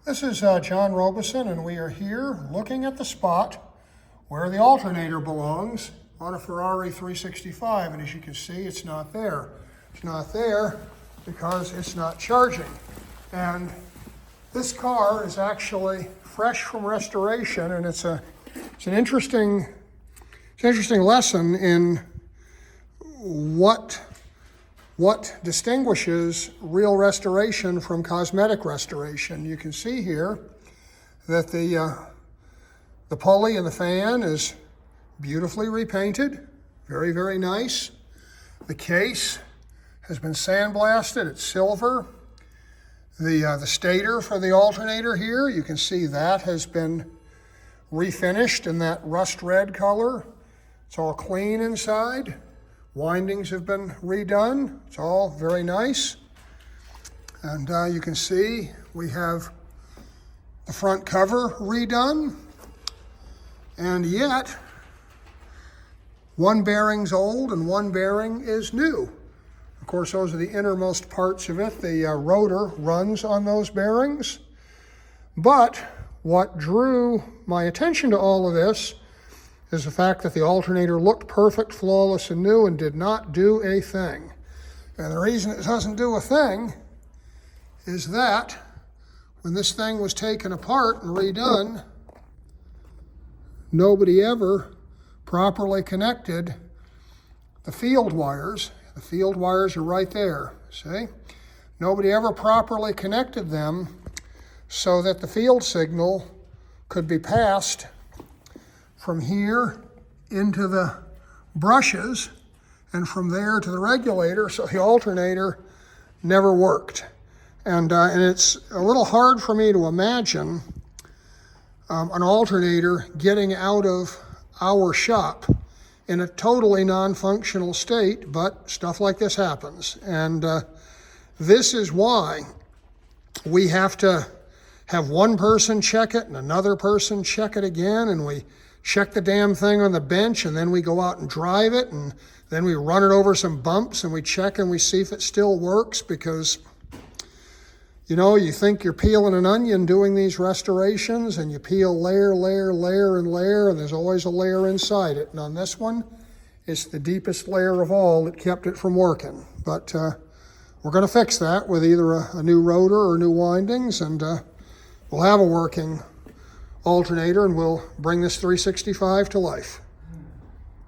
This is John Robeson, and we are here looking at the spot where the alternator belongs on a Ferrari 365. And as you can see, it's not there. It's not there because it's not charging. And this car is actually fresh from restoration, and it's an interesting lesson in what distinguishes real restoration from cosmetic restoration. You can see here that the pulley and the fan is beautifully repainted, very, very nice. The case has been sandblasted, it's silver. The stator for the alternator here, you can see that has been refinished in that rust red color. It's all clean inside. Windings have been redone. It's all very nice. And you can see we have the front cover redone. And yet, one bearing's old and one bearing is new. Of course, those are the innermost parts of it. The rotor runs on those bearings. But what drew my attention to all of this is the fact that the alternator looked perfect, flawless, and new and did not do a thing. And the reason it doesn't do a thing is that when this thing was taken apart and redone, nobody ever properly connected the field wires. The field wires are right there, see? Nobody ever properly connected them so that the field signal could be passed from here into the brushes and from there to the regulator, so the alternator never worked. And it's a little hard for me to imagine an alternator getting out of our shop in a totally non-functional state, but stuff like this happens. And this is why we have to have one person check it and another person check it again, and we check the damn thing on the bench, and then we go out and drive it, and then we run it over some bumps, and we check and we see if it still works, because you know, you think you're peeling an onion doing these restorations, and you peel layer, and there's always a layer inside it. And on this one, it's the deepest layer of all that kept it from working. But we're going to fix that with either a new rotor or new windings, and we'll have a working alternator, and we'll bring this 365 to life.